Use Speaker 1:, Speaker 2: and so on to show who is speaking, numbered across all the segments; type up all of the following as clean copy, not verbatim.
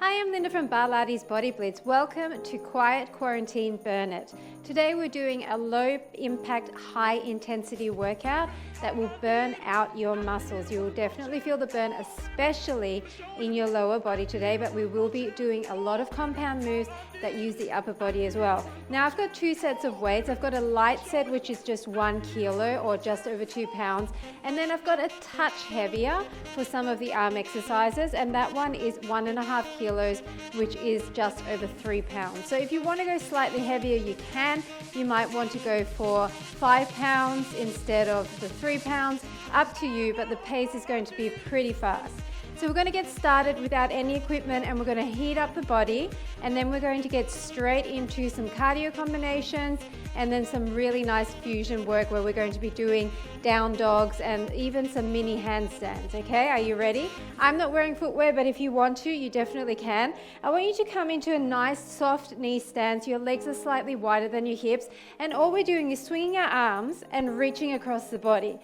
Speaker 1: Hi, I'm Linda from Barlates Body Blitz. Welcome to Quiet Quarantine Burn It. Today we're doing a low impact, high intensity workout that will burn out your muscles. You will definitely feel the burn, especially in your lower body today, but we will be doing a lot of compound moves that use the upper body as well. Now I've got two sets of weights. I've got a light set, which is just 1 kilo or just over 2 pounds. And then I've got a touch heavier for some of the arm exercises. And that one is 1.5 kilos, which is just over 3 pounds. So if you want to go slightly heavier, you can. You might want to go for 5 pounds instead of the 3 pounds, up to you, but the pace is going to be pretty fast. So we're going to get started without any equipment and we're going to heat up the body, and then we're going to get straight into some cardio combinations and then some really nice fusion work where we're going to be doing down dogs and even some mini handstands. Okay, are you ready? I'm not wearing footwear, but if you want to, you definitely can. I want you to come into a nice soft knee stance. Your legs are slightly wider than your hips, and all we're doing is swinging our arms and reaching across the body.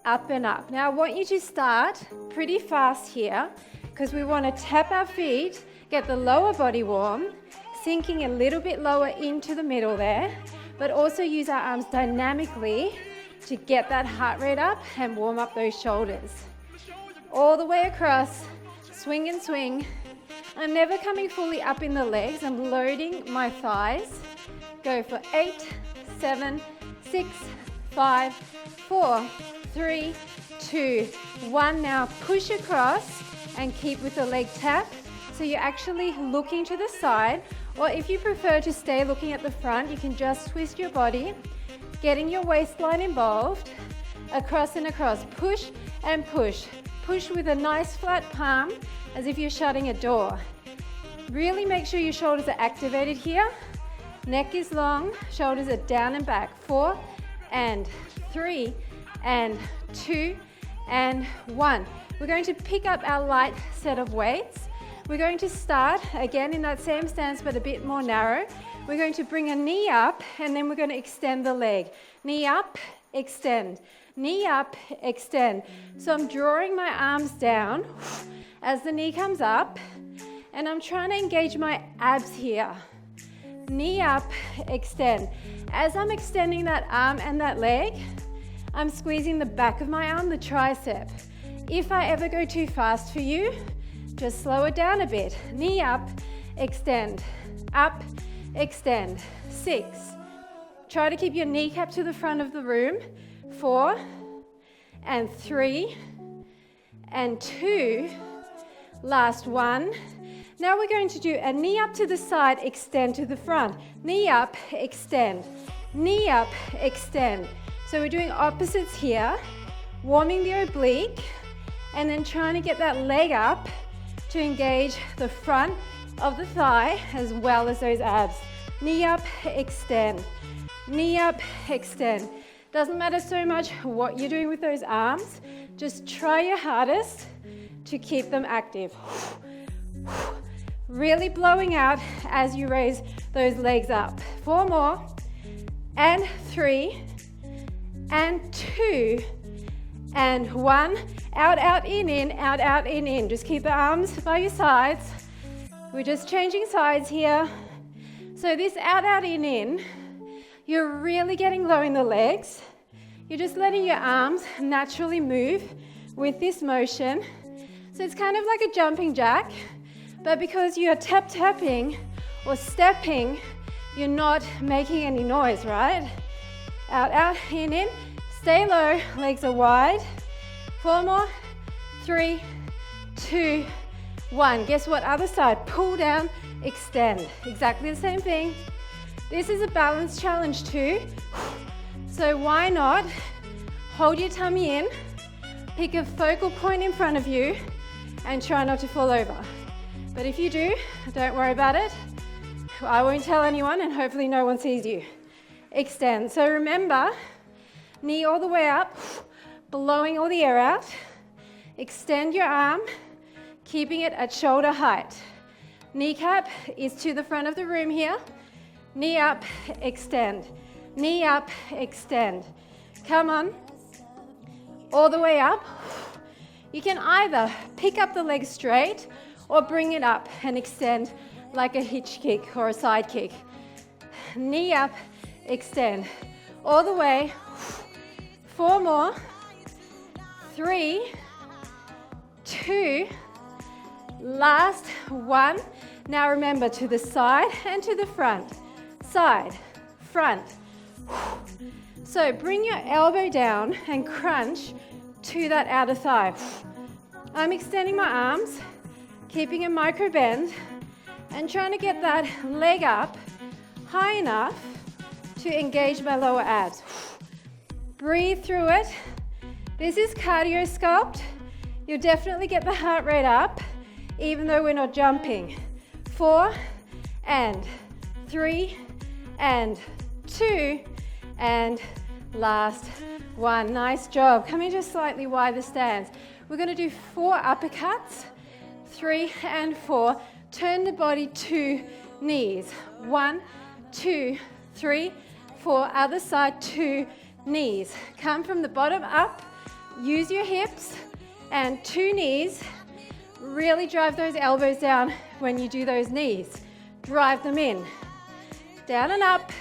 Speaker 1: Up and up. Now I want you to start pretty fast here because we want to tap our feet, get the lower body warm, sinking a little bit lower into the middle there, but also use our arms dynamically to get that heart rate up and warm up those shoulders. All the way across, swing and swing. I'm never coming fully up in the legs. I'm loading my thighs. Go for 8, 7, 6, 5, 4, 3, 2, 1. Now push across and keep with the leg tap. So you're actually looking to the side, or if you prefer to stay looking at the front, you can just twist your body, getting your waistline involved, across and across. Push and push. Push with a nice flat palm as if you're shutting a door. Really make sure your shoulders are activated here. Neck is long, shoulders are down and back. 4 and 3 and 2 and 1. We're going to pick up our light set of weights. We're going to start again in that same stance but a bit more narrow. We're going to bring a knee up and then we're going to extend the leg. Knee up, extend. Knee up, extend. So I'm drawing my arms down as the knee comes up and I'm trying to engage my abs here. Knee up, extend. As I'm extending that arm and that leg, I'm squeezing the back of my arm, the tricep. If I ever go too fast for you, just slow it down a bit. Knee up, extend, up, extend. 6. Try to keep your kneecap to the front of the room. 4 and 3 and 2. Last 1. Now we're going to do a knee up to the side, extend to the front. Knee up, extend. Knee up, extend. So we're doing opposites here, warming the oblique, and then trying to get that leg up to engage the front of the thigh as well as those abs. Knee up, extend. Knee up, extend. Doesn't matter so much what you're doing with those arms, just try your hardest to keep them active. Really blowing out as you raise those legs up. 4 more, and 3, and 2, and 1. Out, out, in, out, out, in. Just keep the arms by your sides. We're just changing sides here. So this out, out, in, you're really getting low in the legs. You're just letting your arms naturally move with this motion. So it's kind of like a jumping jack, but because you're tapping or stepping, you're not making any noise, right? Out, out, in. Stay low, legs are wide. 4 more, 3, 2, 1. Guess what? Other side, pull down, extend. Exactly the same thing. This is a balance challenge too. So why not hold your tummy in, pick a focal point in front of you, and try not to fall over. But if you do, don't worry about it. I won't tell anyone and hopefully no one sees you. Extend. So remember, knee all the way up, blowing all the air out. Extend your arm, keeping it at shoulder height. Kneecap is to the front of the room here. Knee up, extend. Knee up, extend. Come on. All the way up. You can either pick up the legs straight or bring it up and extend like a hitch kick or a side kick. Knee up, extend. All the way. 4 more. 3, 2, last 1. Now remember, to the side and to the front. Side, front. So bring your elbow down and crunch to that outer thigh. I'm extending my arms, keeping a micro bend, and trying to get that leg up high enough to engage my lower abs. Breathe through it. This is cardio sculpt. You'll definitely get the heart rate up, even though we're not jumping. 4 and 3 and 2 and last 1. Nice job. Come in just slightly wider stance. We're going to do 4 uppercuts, 3 and 4. Turn the body to knees. 1, 2, 3, 4. Other side, 2 knees. Come from the bottom up. Use your hips and 2 knees. Really drive those elbows down when you do those knees. Drive them in. Down and up.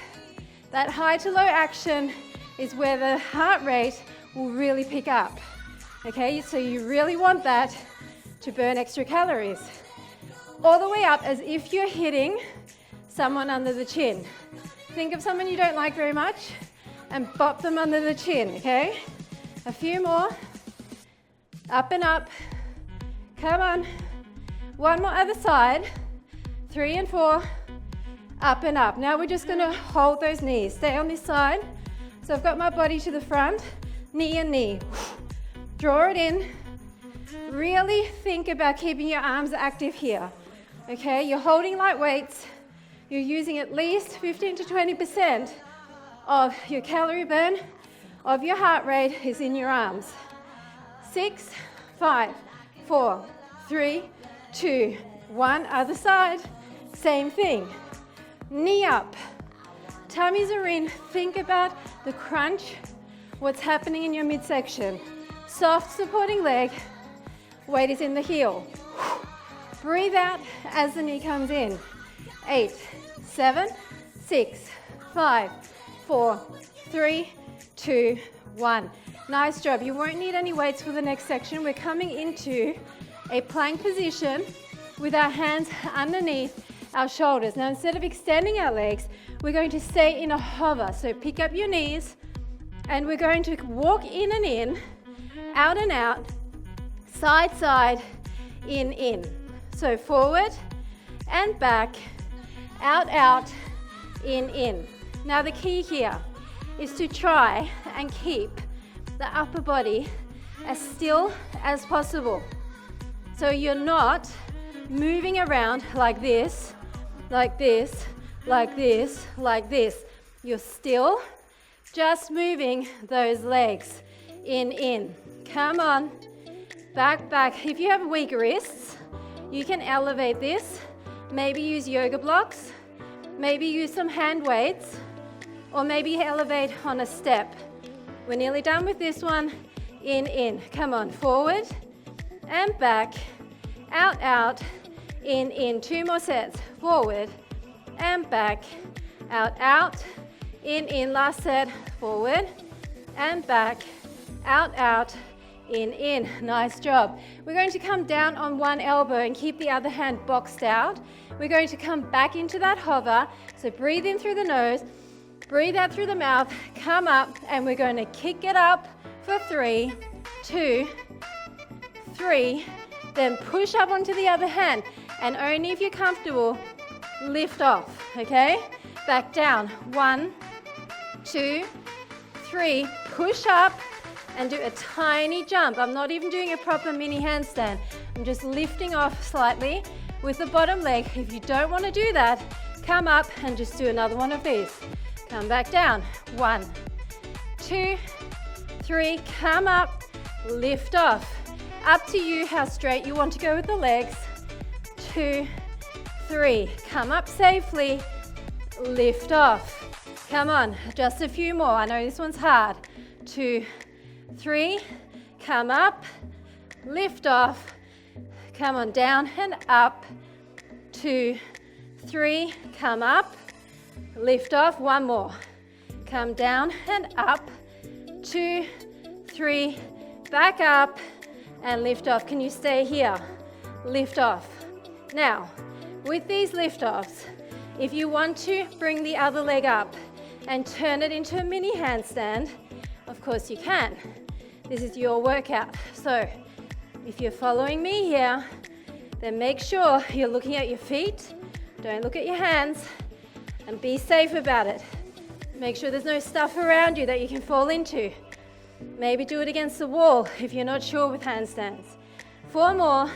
Speaker 1: That high to low action is where the heart rate will really pick up. Okay, so you really want that to burn extra calories. All the way up as if you're hitting someone under the chin. Think of someone you don't like very much and bop them under the chin, okay? A few more. Up and up. Come on. 1 more other side. 3 and 4. Up and up. Now we're just going to hold those knees. Stay on this side. So I've got my body to the front. Knee and knee. Draw it in. Really think about keeping your arms active here. Okay, you're holding light weights. You're using at least 15 to 20% of your calorie burn, of your heart rate is in your arms. 6, 5, 4, 3, 2, 1. Other side. Same thing. Knee up. Tummies are in. Think about the crunch, what's happening in your midsection. Soft supporting leg. Weight is in the heel. Breathe out as the knee comes in. 8, 7, 6, 5, 4, 3, 2, 1. Nice job. You won't need any weights for the next section. We're coming into a plank position with our hands underneath our shoulders. Now, instead of extending our legs, we're going to stay in a hover. So pick up your knees, and we're going to walk in and in, out and out, side, side, in. So forward and back, out, out, in. Now the key here is to try and keep the upper body as still as possible. So you're not moving around like this, like this, like this, like this. You're still just moving those legs in. Come on. Back. If you have weak wrists, you can elevate this. Maybe use yoga blocks. Maybe use some hand weights. Or maybe elevate on a step. We're nearly done with this one. In. Come on. Forward and back. Out, in. 2 more sets. Forward and back. Out, in. Last set. Forward and back. Out, in. Nice job. We're going to come down on one elbow and keep the other hand boxed out. We're going to come back into that hover. So breathe in through the nose, breathe out through the mouth, come up, and we're going to kick it up for 3, 2, 3, then push up onto the other hand. And only if you're comfortable, lift off, okay? Back down. 1, 2, 3, push up, and do a tiny jump. I'm not even doing a proper mini handstand. I'm just lifting off slightly with the bottom leg. If you don't want to do that, come up and just do another one of these. Come back down. 1, 2, 3, come up, lift off. Up to you how straight you want to go with the legs. 2, 3, come up safely, lift off. Come on, just a few more. I know this one's hard. 2, 3, come up, lift off, Come on, down and up. 2, 3, come up. Lift off, one more. Come down and up. 2, 3, back up and lift off. Can you stay here? Lift off. Now, with these lift offs, if you want to bring the other leg up and turn it into a mini handstand, of course you can. This is your workout. So if you're following me here, then make sure you're looking at your feet. Don't look at your hands, and be safe about it. Make sure there's no stuff around you that you can fall into. Maybe do it against the wall if you're not sure with handstands. 4 more.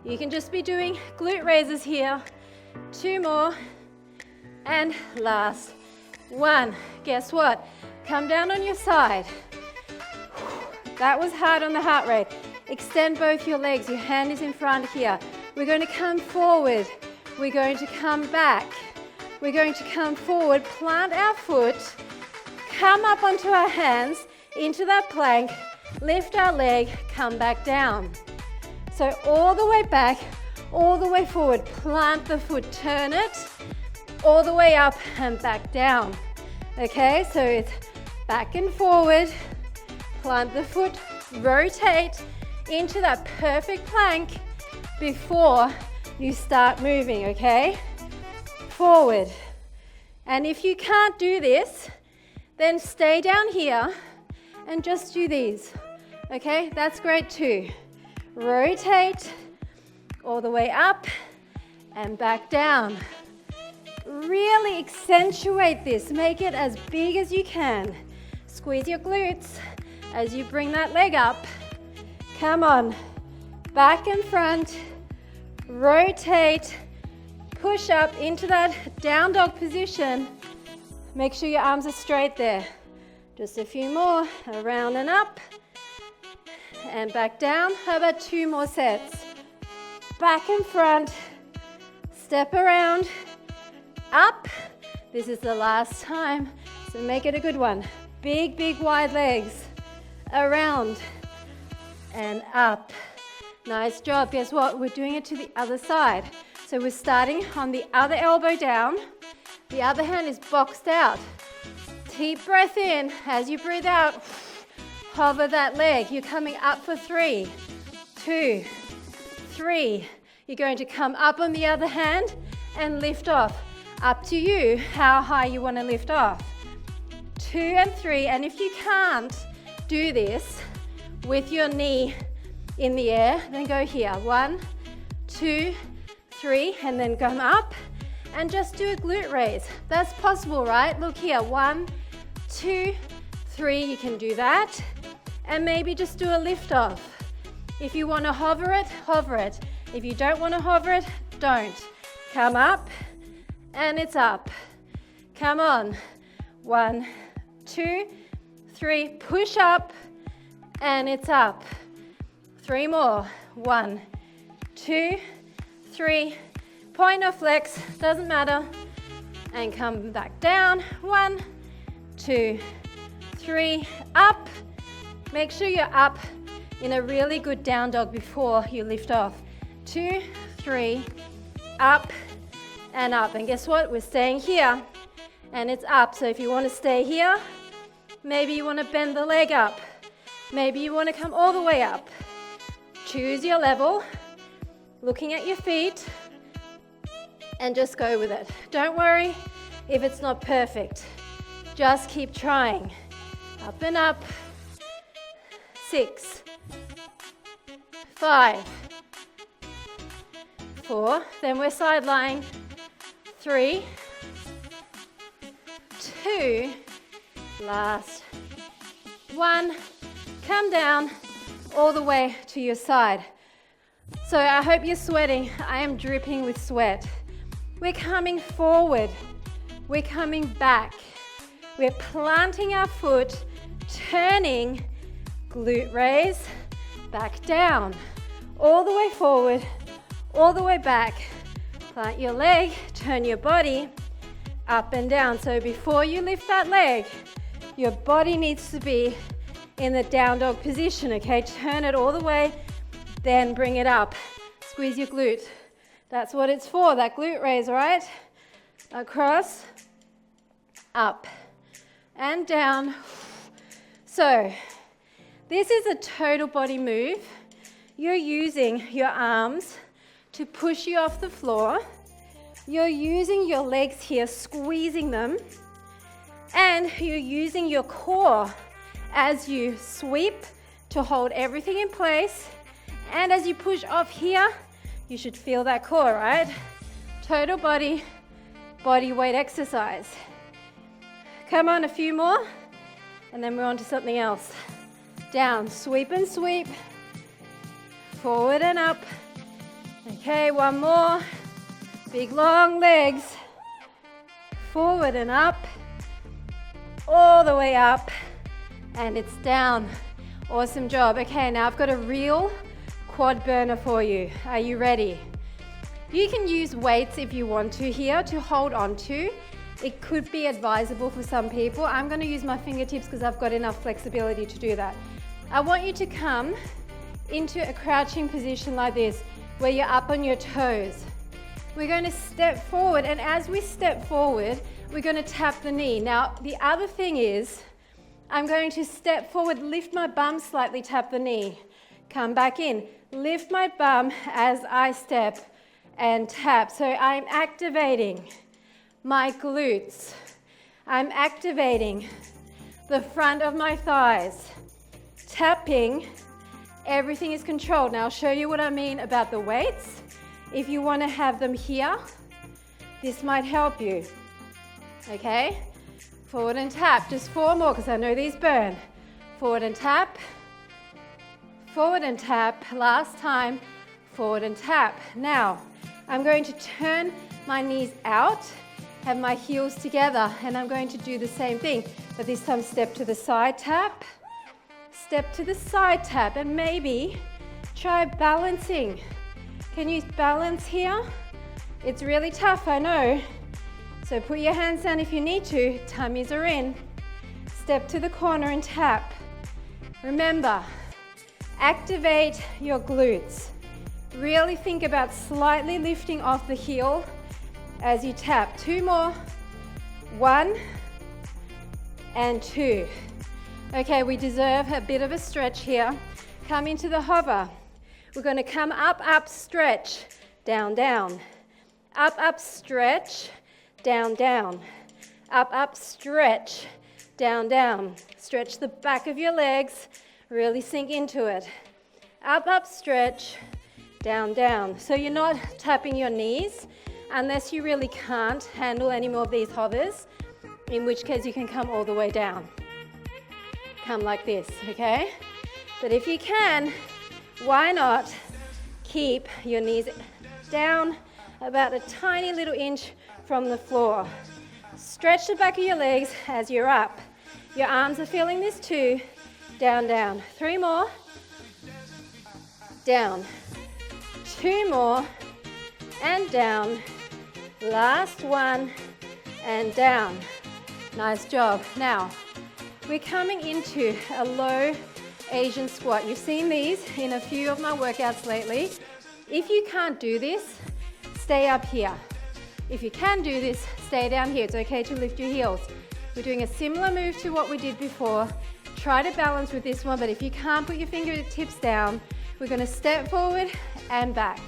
Speaker 1: You can just be doing glute raises here. 2 more. And last 1. Guess what? Come down on your side. That was hard on the heart rate. Extend both your legs. Your hand is in front here. We're going to come forward. We're going to come back. We're going to come forward, plant our foot, come up onto our hands, into that plank, lift our leg, come back down. So all the way back, all the way forward, plant the foot, turn it, all the way up and back down. Okay, so it's back and forward, plant the foot, rotate into that perfect plank before you start moving, okay? Forward. And if you can't do this, then stay down here and just do these. Okay, that's great too. Rotate all the way up and back down. Really accentuate this. Make it as big as you can. Squeeze your glutes as you bring that leg up. Come on. Back and front. Rotate. Push up into that down dog position. Make sure your arms are straight there. Just a few more. Around and up. And back down. How about 2 more sets? Back and front. Step around. Up. This is the last time, so make it a good one. Big, big, wide legs. Around and up. Nice job. Guess what? We're doing it to the other side. So we're starting on the other elbow down. The other hand is boxed out. Deep breath in. As you breathe out, hover that leg. You're coming up for 3, 2, 3. You're going to come up on the other hand and lift off. Up to you how high you want to lift off. 2 and 3. And if you can't do this with your knee in the air, then go here. 1, 2, 3, and then come up and just do a glute raise. That's possible, right? Look here. 1, 2, 3. You can do that. And maybe just do a lift off. If you want to hover it, hover it. If you don't want to hover it, don't. Come up and it's up. Come on. 1, 2, 3. Push up and it's up. 3 more. 1, 2, 3. Point or flex, doesn't matter. And come back down. 1, 2, 3. Up. Make sure you're up in a really good down dog before you lift off. 2, 3. Up and up. And guess what? We're staying here and it's up. So if you want to stay here, maybe you want to bend the leg up. Maybe you want to come all the way up. Choose your level, looking at your feet, and just go with it. Don't worry if it's not perfect. Just keep trying. Up and up. 6, 5, 4. Then we're side lying. 3, 2. Last. 1. Come down all the way to your side. So I hope you're sweating. I am dripping with sweat. We're coming forward. We're coming back. We're planting our foot, turning, glute raise, back down, all the way forward, all the way back. Plant your leg, turn your body up and down. So before you lift that leg, your body needs to be in the down dog position, okay? Turn it all the way, then bring it up. Squeeze your glute. That's what it's for, that glute raise, right? Across, up, and down. So, this is a total body move. You're using your arms to push you off the floor. You're using your legs here, squeezing them. And you're using your core as you sweep to hold everything in place. And as you push off here, you should feel that core, right? Total body weight exercise. Come on, a few more, and then we're on to something else. Down, sweep and sweep. Forward and up. Okay, one more. Big long legs. Forward and up. All the way up. And it's down. Awesome job. Okay, now I've got a real quad burner for you. Are you ready? You can use weights if you want to here to hold on to. It could be advisable for some people. I'm going to use my fingertips because I've got enough flexibility to do that. I want you to come into a crouching position like this, where you're up on your toes. We're going to step forward, and as we step forward, we're going to tap the knee. Now, the other thing is, I'm going to step forward, lift my bum slightly, tap the knee. Come back in, lift my bum as I step and tap. So I'm activating my glutes. I'm activating the front of my thighs. Tapping, everything is controlled. Now I'll show you what I mean about the weights. If you want to have them here, this might help you. Okay? Forward and tap. Just 4 more because I know these burn. Forward and tap. Forward and tap. Last time. Forward and tap. Now, I'm going to turn my knees out, have my heels together, and I'm going to do the same thing. But this time, step to the side tap. Step to the side tap, and maybe try balancing. Can you balance here? It's really tough, I know. So put your hands down if you need to. Tummies are in. Step to the corner and tap. Remember, activate your glutes. Really think about slightly lifting off the heel as you tap. 2 more. 1 and 2. Okay, we deserve a bit of a stretch here. Come into the hover. We're going to come up, up, stretch, down, down. Up, up, stretch, down, down. Up, up, stretch, down, down. Stretch the back of your legs. Really sink into it. Up, up, stretch, down, down. So you're not tapping your knees unless you really can't handle any more of these hovers, in which case you can come all the way down. Come like this, okay? But if you can, why not keep your knees down about a tiny little inch from the floor. Stretch the back of your legs as you're up. Your arms are feeling this too. Down, down. 3 more. Down. 2 more. And down. Last one. And down. Nice job. Now, we're coming into a low Asian squat. You've seen these in a few of my workouts lately. If you can't do this, stay up here. If you can do this, stay down here. It's okay to lift your heels. We're doing a similar move to what we did before. Try to balance with this one, but if you can't put your fingertips down, we're going to step forward and back.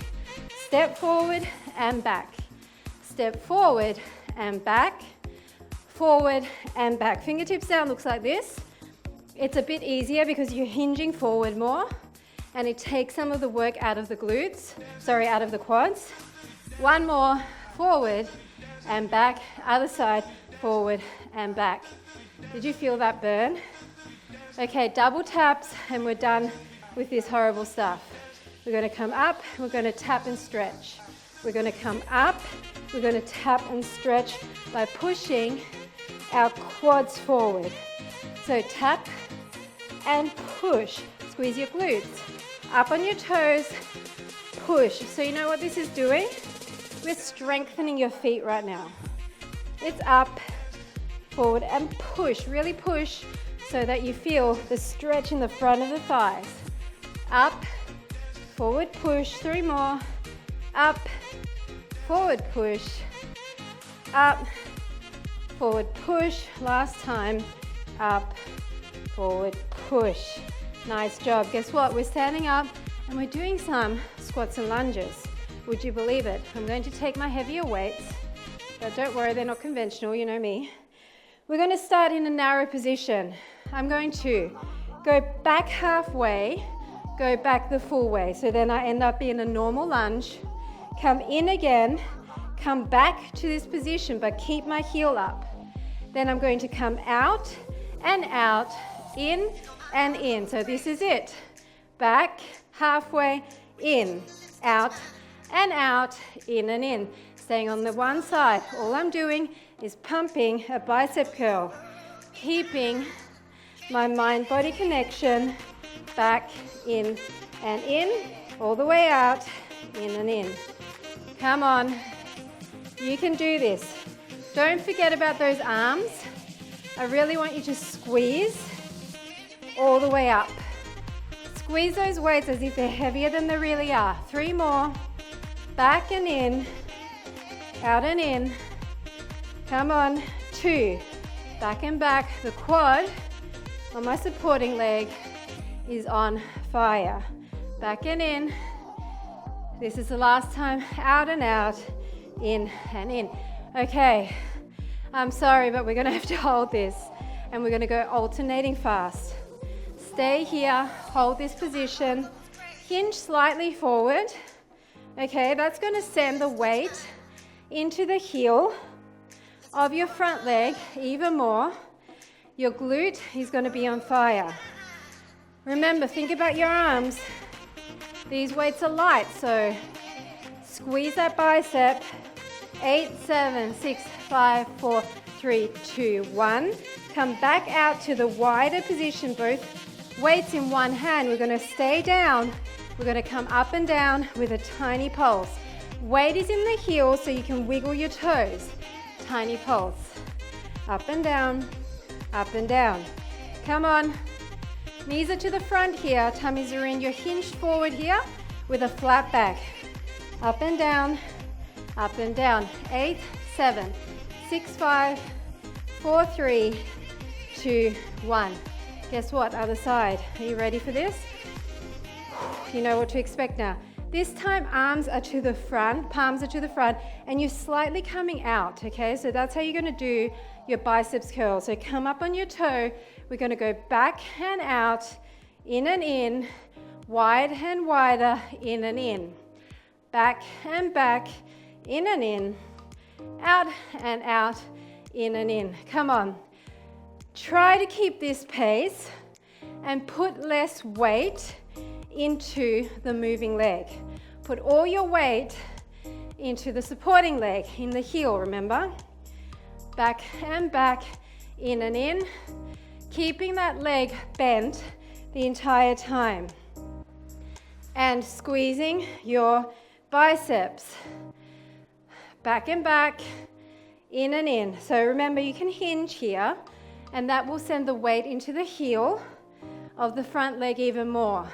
Speaker 1: Step forward and back. Step forward and back. Forward and back. Fingertips down looks like this. It's a bit easier because you're hinging forward more, and it takes some of the work out of the glutes, out of the quads. 1 more, forward and back. Other side, forward and back. Did you feel that burn? Okay, double taps and we're done with this horrible stuff. We're going to come up, we're going to tap and stretch. We're going to come up, we're going to tap and stretch by pushing our quads forward. So tap and push. Squeeze your glutes. Up on your toes, push. So you know what this is doing? We're strengthening your feet right now. It's up, forward, and push. Really push so that you feel the stretch in the front of the thighs. Up, forward push, 3 more, up, forward push, up, forward push, last time, up, forward push. Nice job. Guess what? We're standing up and we're doing some squats and lunges. Would you believe it? I'm going to take my heavier weights, but don't worry, they're not conventional, you know me. We're going to start in a narrow position. I'm going to go back halfway, go back the full way. So then I end up in a normal lunge, come in again, come back to this position, but keep my heel up. Then I'm going to come out and out, in and in. So this is it. Back, halfway, in, out, and out, in and in. Staying on the one side. All I'm doing is pumping a bicep curl, keeping my mind-body connection, back, in, and in, all the way out, in and in. Come on, you can do this. Don't forget about those arms. I really want you to squeeze all the way up. Squeeze those weights as if they're heavier than they really are. 3 more, back and in, out and in. Come on, 2, back and back. The quad on my supporting leg is on fire. Back and in. This is the last time, out and out, in and in. Okay, I'm sorry, but we're gonna have to hold this and we're gonna go alternating fast. Stay here, hold this position, hinge slightly forward. Okay, that's gonna send the weight into the heel of your front leg even more. Your glute is gonna be on fire. Remember, think about your arms. These weights are light, so squeeze that bicep. 8, 7, 6, 5, 4, 3, 2, 1. Come back out to the wider position, both weights in one hand. We're gonna stay down. We're gonna come up and down with a tiny pulse. Weight is in the heel so you can wiggle your toes. Tiny pulse. Up and down, up and down. Come on. Knees are to the front here, tummies are in. You're hinged forward here with a flat back. Up and down, up and down. 8, 7, 6, 5, 4, 3, 2, 1. Guess what? Other side. Are you ready for this? You know what to expect now. This time arms are to the front, palms are to the front, and you're slightly coming out, okay? So that's how you're gonna do your biceps curl. So come up on your toe. We're gonna go back and out, in and in, wide and wider, in and in. Back and back, in and in, out and out, in and in. Come on. Try to keep this pace and put less weight into the moving leg. Put all your weight into the supporting leg, in the heel, remember? Back and back, in and in, keeping that leg bent the entire time. And squeezing your biceps. Back and back, in and in. So remember, you can hinge here, and that will send the weight into the heel of the front leg even more.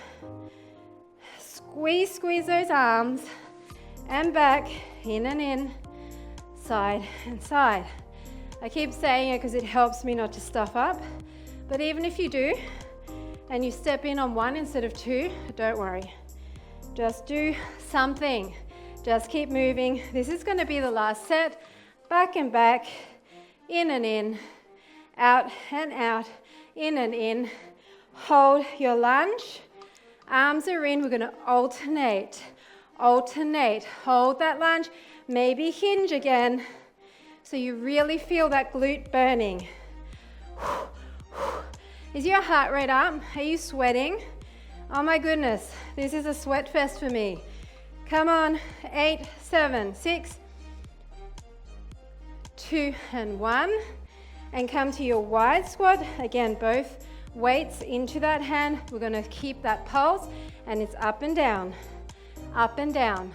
Speaker 1: Squeeze, squeeze those arms, and back, in and in, side and side. I keep saying it because it helps me not to stuff up, but even if you do, and you step in on 1 instead of 2, don't worry. Just do something. Just keep moving. This is going to be the last set. Back and back, in and in, out and out, in and in. Hold your lunge. Arms are in. We're going to alternate. Alternate. Hold that lunge. Maybe hinge again so you really feel that glute burning. Is your heart rate up? Are you sweating? Oh my goodness, this is a sweat fest for me. Come on, 8, 7, 6, 2 and 1. And come to your wide squat. Again, both weights into that hand. We're gonna keep that pulse, and it's up and down, up and down,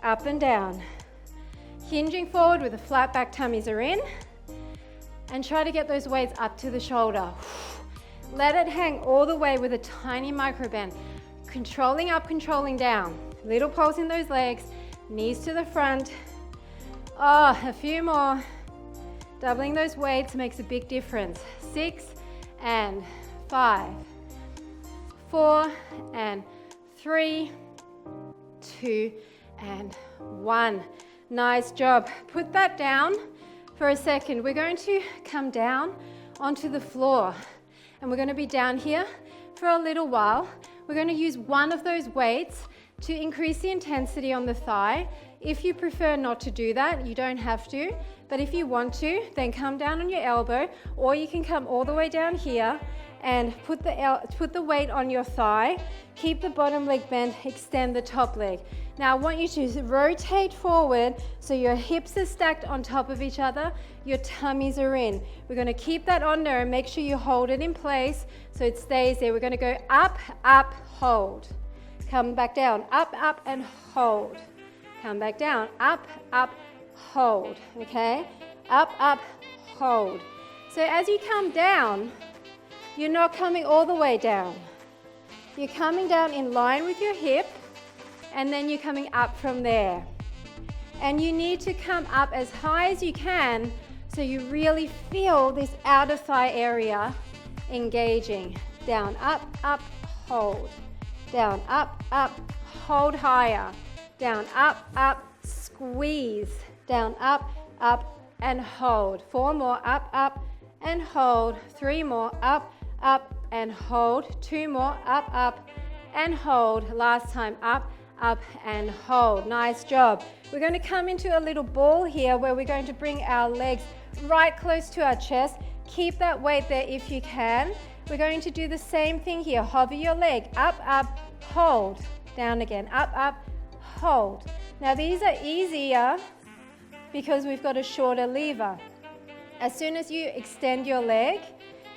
Speaker 1: up and down. Hinging forward with the flat back, tummies are in. And try to get those weights up to the shoulder. Let it hang all the way with a tiny micro bend. Controlling up, controlling down. Little pulse in those legs, knees to the front. Oh, a few more. Doubling those weights makes a big difference. 6 and 5, 4 and 3, 2 and 1. Nice job. Put that down for a second. We're going to come down onto the floor, and we're going to be down here for a little while. We're going to use one of those weights to increase the intensity on the thigh. If you prefer not to do that, you don't have to, but if you want to, then come down on your elbow, or you can come all the way down here and put the weight on your thigh. Keep the bottom leg bent, extend the top leg. Now I want you to rotate forward so your hips are stacked on top of each other, your tummies are in. We're going to keep that on there and make sure you hold it in place so it stays there. We're going to go up, up, hold. Come back down, up, up, and hold. Come back down, up, up, hold, okay? Up, up, hold. So as you come down, you're not coming all the way down. You're coming down in line with your hip, and then you're coming up from there. And you need to come up as high as you can so you really feel this outer thigh area engaging. Down, up, hold. Down, up, hold higher. Down, up, squeeze. Down, up, and hold. 4 more, up, and hold. 3 more, up, and hold. 2 more, up, and hold. Last time, up, and hold. Nice job. We're going to come into a little ball here where we're going to bring our legs right close to our chest. Keep that weight there if you can. We're going to do the same thing here. Hover your leg, up, hold. Down again, up, hold. Now these are easier because we've got a shorter lever. As soon as you extend your leg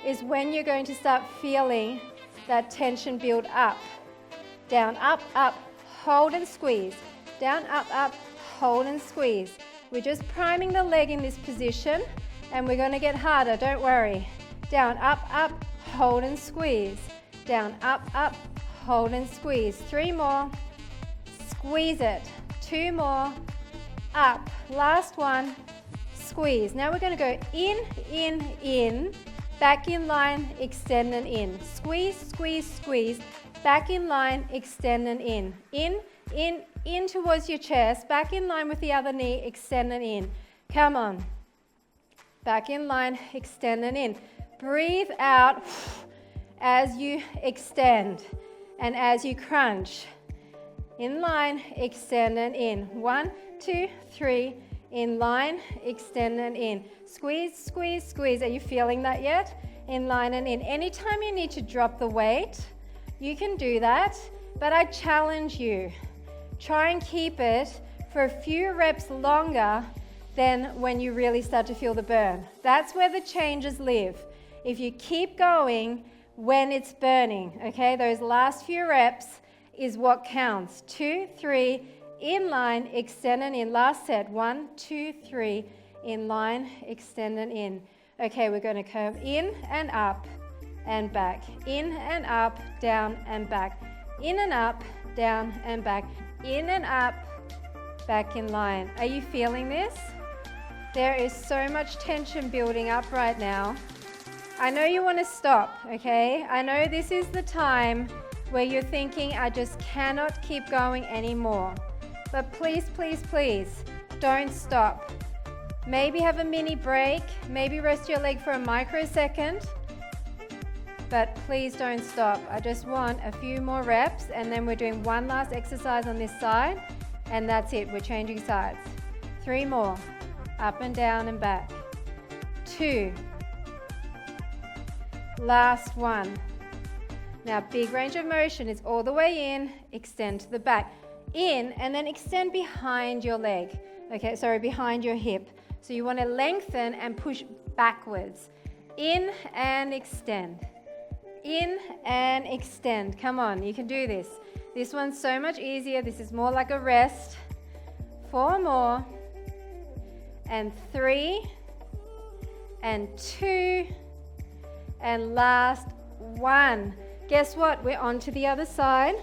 Speaker 1: is when you're going to start feeling that tension build up. Down, up, hold and squeeze. Down, up, hold and squeeze. We're just priming the leg in this position, and we're going to get harder, don't worry. Down, up, hold and squeeze. Down, up, hold and squeeze. 3 more, squeeze it. 2 more, up. Last one, squeeze. Now we're going to go in, back in line, extend and in. Squeeze, squeeze, squeeze. Back in line, extend and in. In towards your chest. Back in line with the other knee, extend and in. Come on. Back in line, extend and in. Breathe out as you extend and as you crunch. In line, extend and in. 1, 2, 3. In line, extend and in. Squeeze, squeeze, squeeze. Are you feeling that yet? In line and in. Anytime you need to drop the weight, you can do that, but I challenge you. Try and keep it for a few reps longer than when you really start to feel the burn. That's where the changes live. If you keep going when it's burning, okay, those last few reps is what counts. 2, 3, in line, extend and in. Last set, 1, 2, 3, in line, extend and in. Okay, we're going to come in and up and back. In and up, down and back. In and up, down and back. In and up, back in line. Are you feeling this? There is so much tension building up right now. I know you want to stop, okay? I know this is the time where you're thinking, I just cannot keep going anymore. But please, please, please, don't stop. Maybe have a mini break, maybe rest your leg for a microsecond, but please don't stop. I just want a few more reps, and then we're doing one last exercise on this side, and that's it. We're changing sides. 3 more, up and down and back. 2. Last one. Now, big range of motion is all the way in, extend to the back. In, and then extend behind your leg. Okay, sorry, behind your hip. So you want to lengthen and push backwards. In and extend. In and extend. Come on, you can do this. This one's so much easier. This is more like a rest. 4 more. And 3. And 2. And last 1. Guess what? We're on to the other side.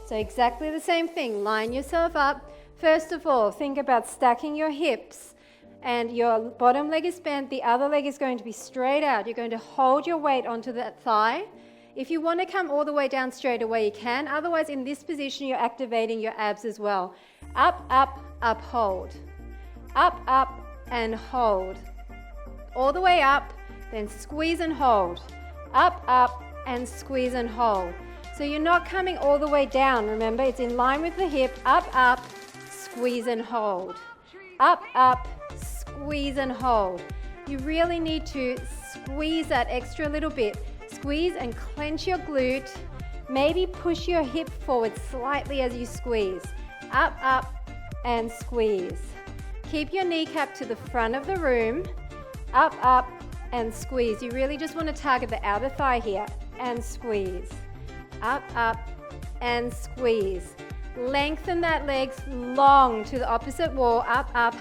Speaker 1: So exactly the same thing. Line yourself up. First of all, think about stacking your hips and your bottom leg is bent. The other leg is going to be straight out. You're going to hold your weight onto that thigh. If you want to come all the way down straight away, you can. Otherwise, in this position, you're activating your abs as well. Up, up, up, hold. Up, up, and hold. All the way up, then squeeze and hold. Up, up, and squeeze and hold. So you're not coming all the way down, remember? It's in line with the hip. Up, up, squeeze and hold. Up, up, squeeze and hold. You really need to squeeze that extra little bit. Squeeze and clench your glute. Maybe push your hip forward slightly as you squeeze. Up, up, and squeeze. Keep your kneecap to the front of the room. Up, up, and squeeze. You really just want to target the outer thigh here and squeeze. Up, up, and squeeze. Lengthen that leg long to the opposite wall. Up, up,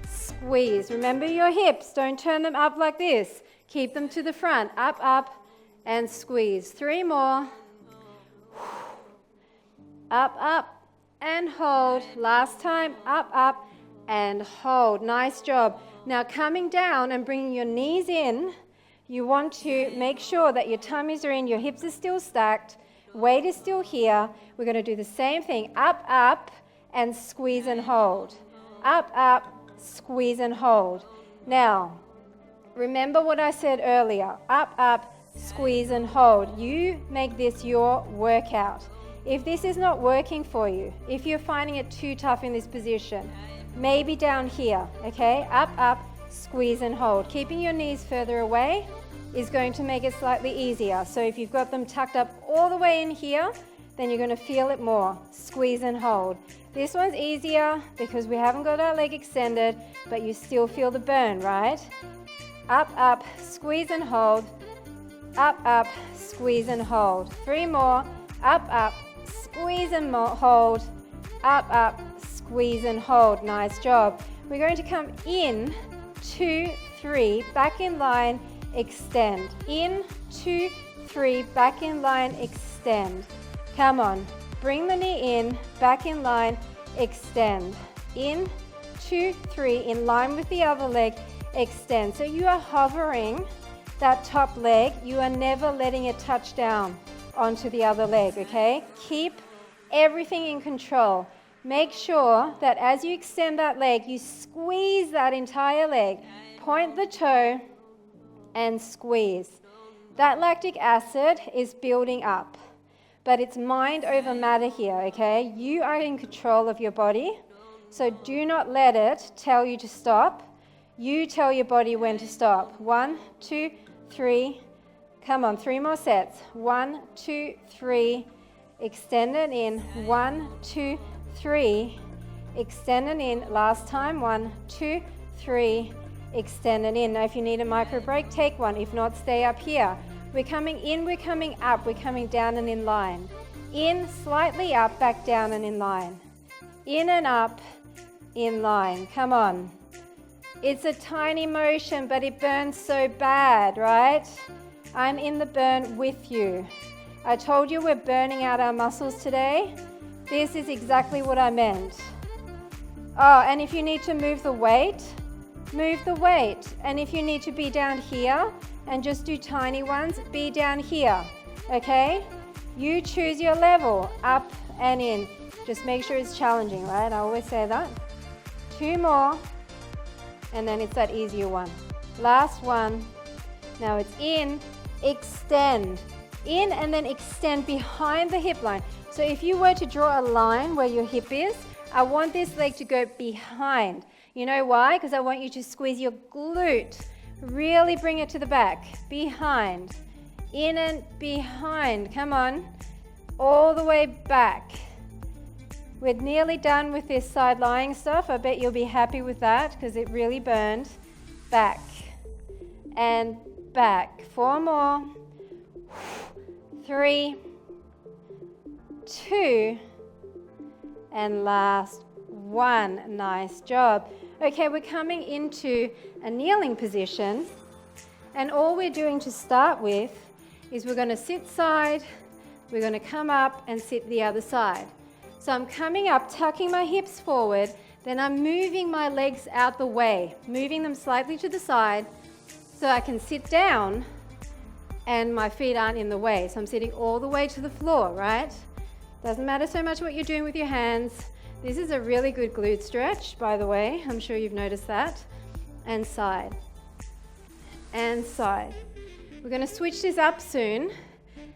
Speaker 1: squeeze. Remember your hips. Don't turn them up like this. Keep them to the front. Up, up, and squeeze. 3 more. Up, up, and hold. Last time. Up, up, and hold. Nice job. Now coming down and bringing your knees in, you want to make sure that your tummies are in, your hips are still stacked, weight is still here. We're going to do the same thing. Up, up, and squeeze and hold. Up, up, squeeze and hold. Now, remember what I said earlier. Up, up, squeeze and hold. You make this your workout. If this is not working for you, if you're finding it too tough in this position, maybe down here, okay? Up, up, squeeze and hold. Keeping your knees further away is going to make it slightly easier. So if you've got them tucked up all the way in here, then you're going to feel it more. Squeeze and hold. This one's easier because we haven't got our leg extended, but you still feel the burn, right? Up, up, squeeze and hold. Up, up, squeeze and hold. 3 more. Up, up, squeeze and hold. Up, up, squeeze and hold. Nice job. We're going to come in, 2, 3, back in line, extend. In, 2, 3, back in line, extend. Come on. Bring the knee in, back in line, extend. In, 2, 3, in line with the other leg, extend. So you are hovering that top leg. You are never letting it touch down onto the other leg, okay? Keep everything in control. Make sure that as you extend that leg, you squeeze that entire leg. Point the toe and squeeze. That lactic acid is building up, but it's mind over matter here, okay? You are in control of your body, so do not let it tell you to stop. You tell your body when to stop. 1, 2, 3. Come on, 3 more sets. 1, 2, 3. Extend it in. 1, 2, 3. Extend it in. Last time. 1, 2, 3. Extend it in. Now, if you need a micro break, take one. If not, stay up here. We're coming in, we're coming up, we're coming down and in line. In, slightly up, back down and in line. In and up, in line. Come on. It's a tiny motion, but it burns so bad, right? I'm in the burn with you. I told you we're burning out our muscles today. This is exactly what I meant. Oh, and if you need to move the weight, move the weight. And if you need to be down here and just do tiny ones, be down here, okay? You choose your level, up and in. Just make sure it's challenging, right? I always say that. 2 more, and then it's that easier one. Last one. Now it's in, extend. In and then extend behind the hip line. So if you were to draw a line where your hip is, I want this leg to go behind. You know why? Because I want you to squeeze your glute. Really bring it to the back. Behind. In and behind. Come on. All the way back. We're nearly done with this side lying stuff. I bet you'll be happy with that because it really burned. Back. And back. 4 more. 3. 2. And last 1. Nice job. Okay, we're coming into a kneeling position, and all we're doing to start with is we're going to sit side we're going to come up and sit the other side. So I'm coming up, tucking my hips forward, then I'm moving my legs out the way, moving them slightly to the side so I can sit down and my feet aren't in the way. So I'm sitting all the way to the floor, right? Doesn't matter so much what you're doing with your hands. This is a really good glute stretch, by the way. I'm sure you've noticed that. And side. And side. We're going to switch this up soon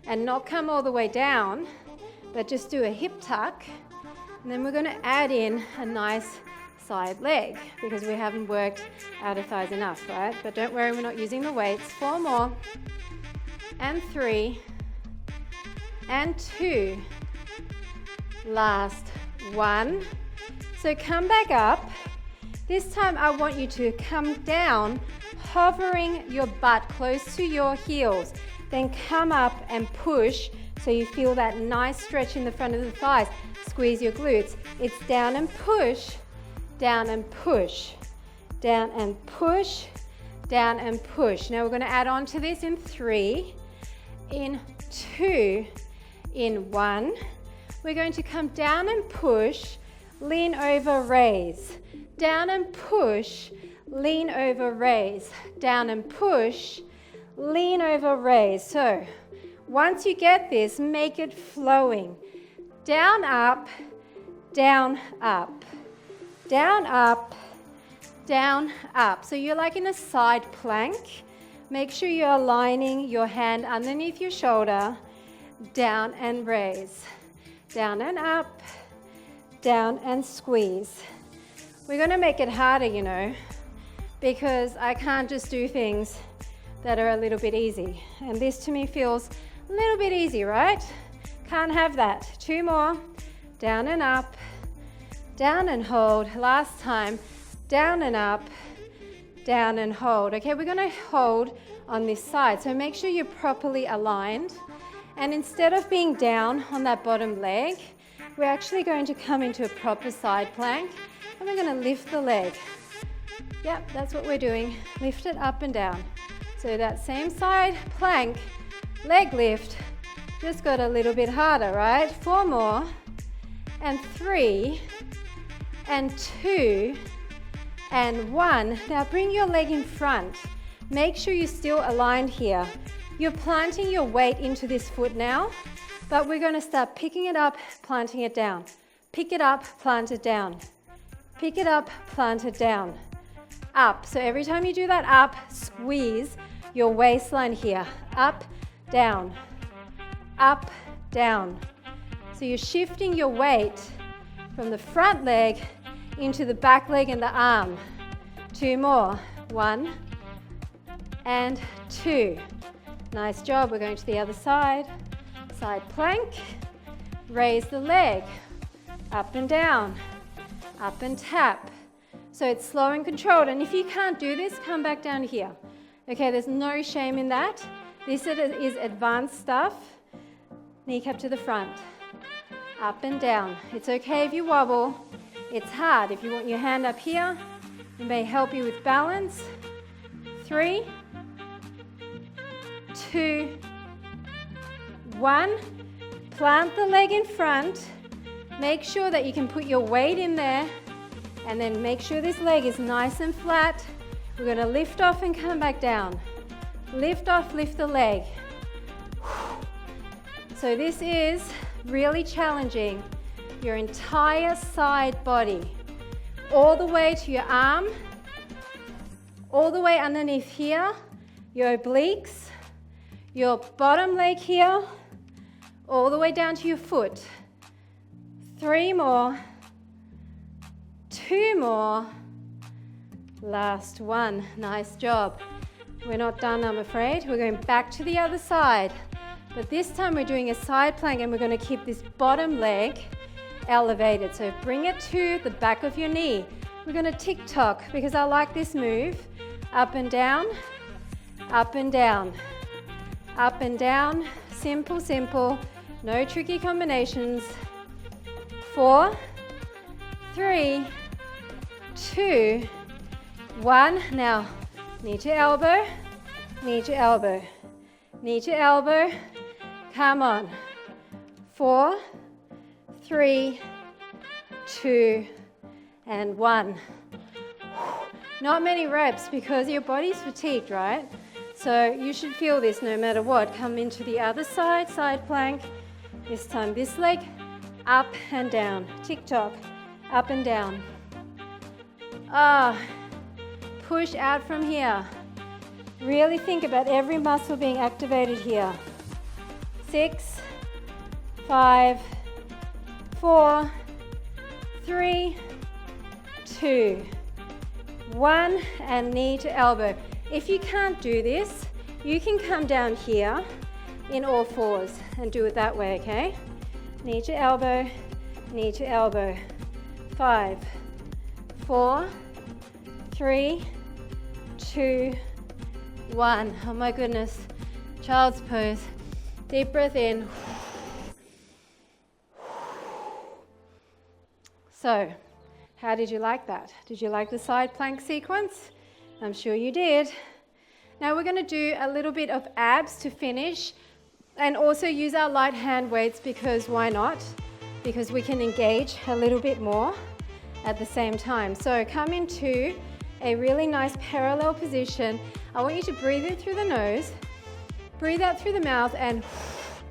Speaker 1: and not come all the way down, but just do a hip tuck. And then we're going to add in a nice side leg because we haven't worked outer thighs enough, right? But don't worry, we're not using the weights. 4 more. And 3. And 2. Last 1. So come back up. This time I want you to come down, hovering your butt close to your heels. Then come up and push so you feel that nice stretch in the front of the thighs. Squeeze your glutes. It's down and push, down and push, down and push, down and push. Now we're going to add on to this in 3, in 2, in 1. We're going to come down and push, lean over, raise. Down and push, lean over, raise. Down and push, lean over, raise. So once you get this, make it flowing. Down, up, down, up. Down, up, down, up. So you're like in a side plank. Make sure you're aligning your hand underneath your shoulder. Down and raise. Down and up, down and squeeze. We're going to make it harder, you know, because I can't just do things that are a little bit easy. And this to me feels a little bit easy, right? Can't have that. 2 more. Down and up, down and hold. Last time, down and up, down and hold. Okay, we're going to hold on this side. So make sure you're properly aligned. And instead of being down on that bottom leg, we're actually going to come into a proper side plank. And we're going to lift the leg. Yep, that's what we're doing. Lift it up and down. So that same side plank, leg lift, just got a little bit harder, right? 4 more. And 3. And 2. And 1. Now bring your leg in front. Make sure you're still aligned here. You're planting your weight into this foot now, but we're going to start picking it up, planting it down. Pick it up, plant it down. Pick it up, plant it down. Up. So every time you do that up, squeeze your waistline here. Up, down. Up, down. So you're shifting your weight from the front leg into the back leg and the arm. 2 more. 1 and 2. Nice job. We're going to the other side. Side plank. Raise the leg. Up and down. Up and tap. So it's slow and controlled. And if you can't do this, come back down here. Okay, there's no shame in that. This is advanced stuff. Kneecap to the front. Up and down. It's okay if you wobble. It's hard. If you want your hand up here, it may help you with balance. 3, 2, 1. Plant the leg in front. Make sure that you can put your weight in there, and then make sure this leg is nice and flat. We're going to lift off and come back down. Lift off, lift the leg. So this is really challenging your entire side body, all the way to your arm, all the way underneath here, your obliques, your bottom leg here, all the way down to your foot. 3 more, 2 more, last 1. Nice job. We're not done, I'm afraid. We're going back to the other side, but this time we're doing a side plank and we're going to keep this bottom leg elevated. So bring it to the back of your knee. We're going to tick-tock because I like this move. Up and down, up and down, up and down. Simple, simple. No tricky combinations. 4, 3, 2, 1. Now, knee to elbow, knee to elbow, knee to elbow. Come on. 4, 3, 2, and 1. Not many reps because your body's fatigued, right? So you should feel this no matter what. Come into the other side, side plank. This time this leg, up and down. Tick-tock, up and down. Push out from here. Really think about every muscle being activated here. 6, 5, 4, 3, 2, 1, and knee to elbow. If you can't do this, you can come down here in all fours and do it that way, okay? Knee to elbow, knee to elbow. 5, 4, 3, 2, 1. Oh my goodness. Child's pose. Deep breath in. So, how did you like that? Did you like the side plank sequence? I'm sure you did. Now we're going to do a little bit of abs to finish and also use our light hand weights because why not? Because we can engage a little bit more at the same time. So come into a really nice parallel position. I want you to breathe in through the nose, breathe out through the mouth, and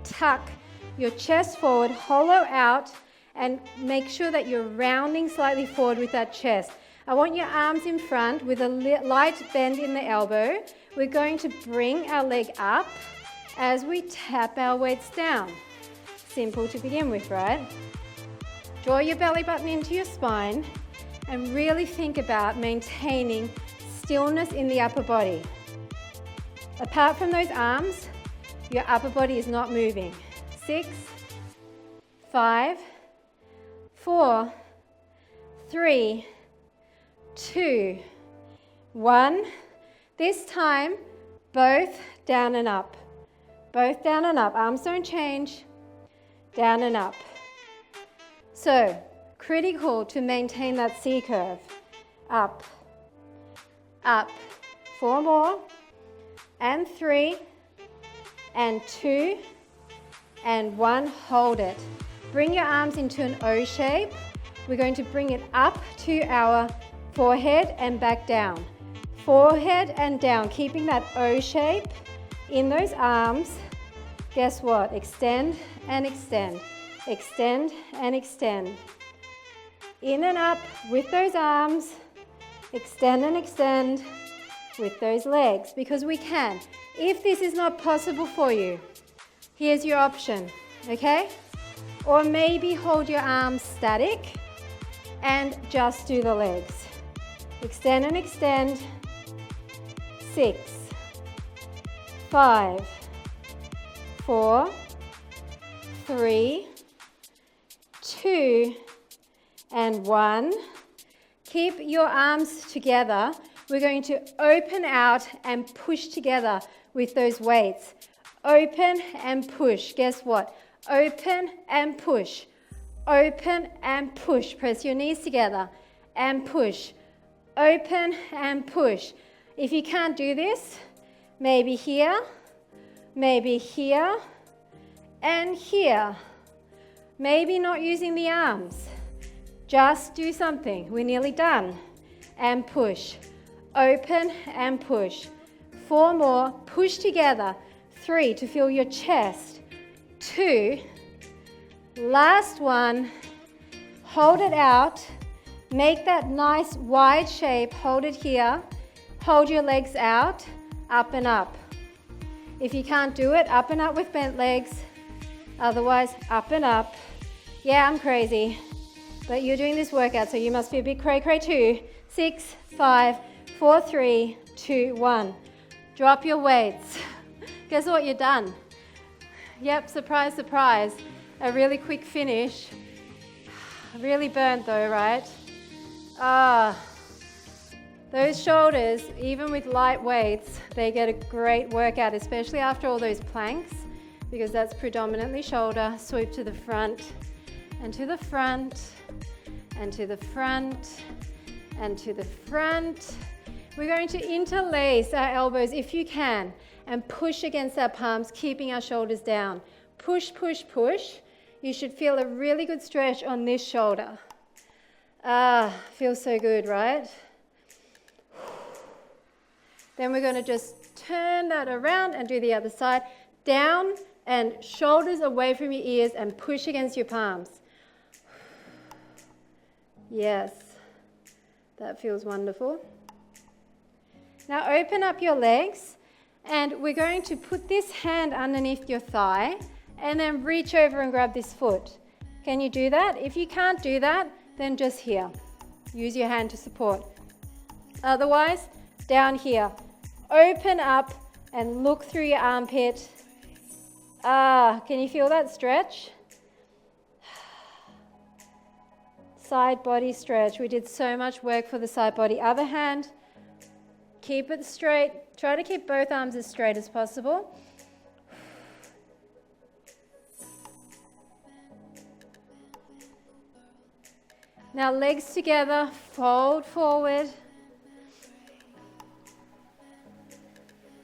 Speaker 1: tuck your chest forward, hollow out, and make sure that you're rounding slightly forward with that chest. I want your arms in front with a light bend in the elbow. We're going to bring our leg up as we tap our weights down. Simple to begin with, right? Draw your belly button into your spine and really think about maintaining stillness in the upper body. Apart from those arms, your upper body is not moving. 6, 5, 4, 3, 2, 1. This time, both down and up. Both down and up. Arms don't change. Down and up. So, critical to maintain that C curve. Up, up. 4 more. And 3, and 2, and 1. Hold it. Bring your arms into an O shape. We're going to bring it up to our forehead and back down. Forehead and down, keeping that O shape in those arms. Guess what? Extend and extend. Extend and extend. In and up with those arms. Extend and extend with those legs because we can. If this is not possible for you, here's your option, okay? Or maybe hold your arms static and just do the legs. Extend and extend. 6, 5, 4, 3, 2, and 1. Keep your arms together. We're going to open out and push together with those weights. Open and push. Guess what? Open and push. Open and push. Press your knees together and push. Open and push. If you can't do this, maybe here, and here. Maybe not using the arms. Just do something. We're nearly done. And push. Open and push. 4 more. Push together. 3 to feel your chest. 2. Last one. Hold it out. Make that nice wide shape. Hold it here. Hold your legs out. Up and up. If you can't do it, up and up with bent legs. Otherwise, up and up. Yeah, I'm crazy. But you're doing this workout, so you must be a bit cray-cray too. 6, 5, 4, 3, 2, 1. Drop your weights. Guess what? You're done. Yep, surprise, surprise. A really quick finish. Really burnt though, right? Those shoulders, even with light weights, they get a great workout, especially after all those planks, because that's predominantly shoulder. Sweep to the front, and to the front, and to the front, and to the front. We're going to interlace our elbows if you can, and push against our palms, keeping our shoulders down. Push, push, push. you should feel a really good stretch on this shoulder. Feels so good, right? Then we're going to just turn that around and do the other side. Down and shoulders away from your ears and push against your palms. Yes, that feels wonderful. Now open up your legs and we're going to put this hand underneath your thigh and then reach over and grab this foot. Can you do that? If you can't do that, then just here. Use your hand to support. Otherwise, down here. Open up and look through your armpit. Can you feel that stretch? Side body stretch. We did so much work for the side body. Other hand, keep it straight. Try to keep both arms as straight as possible. Now legs together, fold forward.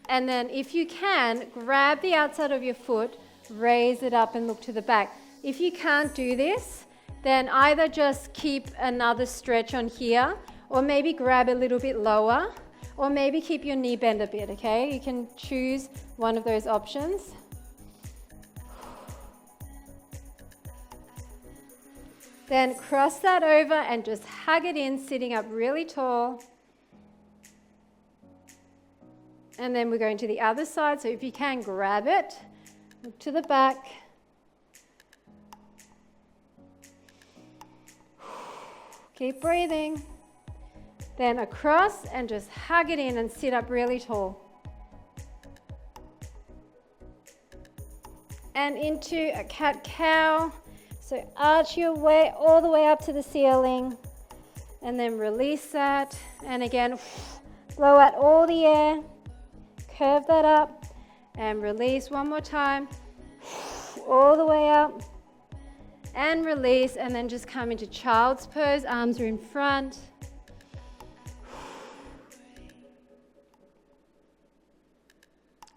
Speaker 1: And then if you can, grab the outside of your foot, raise it up and look to the back. If you can't do this, then either just keep another stretch on here, or maybe grab a little bit lower, or maybe keep your knee bent a bit, okay? You can choose one of those options. Then cross that over and just hug it in, sitting up really tall. And then we're going to the other side, so if you can, grab it, look to the back. Keep breathing. Then across and just hug it in and sit up really tall. And into a cat-cow. So arch your way all the way up to the ceiling. And then release that. And again, blow out all the air. Curve that up. And release one more time. All the way up. And release, and then just come into child's pose. Arms are in front.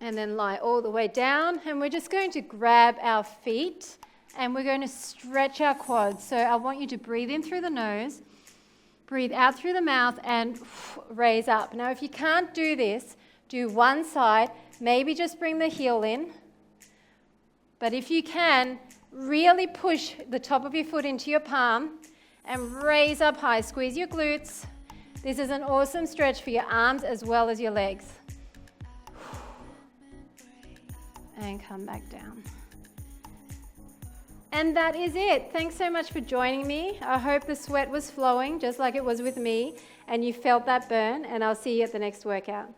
Speaker 1: And then lie all the way down. And we're just going to grab our feet and we're going to stretch our quads. So I want you to breathe in through the nose, breathe out through the mouth, and raise up. Now, if you can't do this, do one side. Maybe just bring the heel in. But if you can, really push the top of your foot into your palm and raise up high. Squeeze your glutes. This is an awesome stretch for your arms as well as your legs. And come back down. And that is it. Thanks so much for joining me. I hope the sweat was flowing just like it was with me and you felt that burn, and I'll see you at the next workout.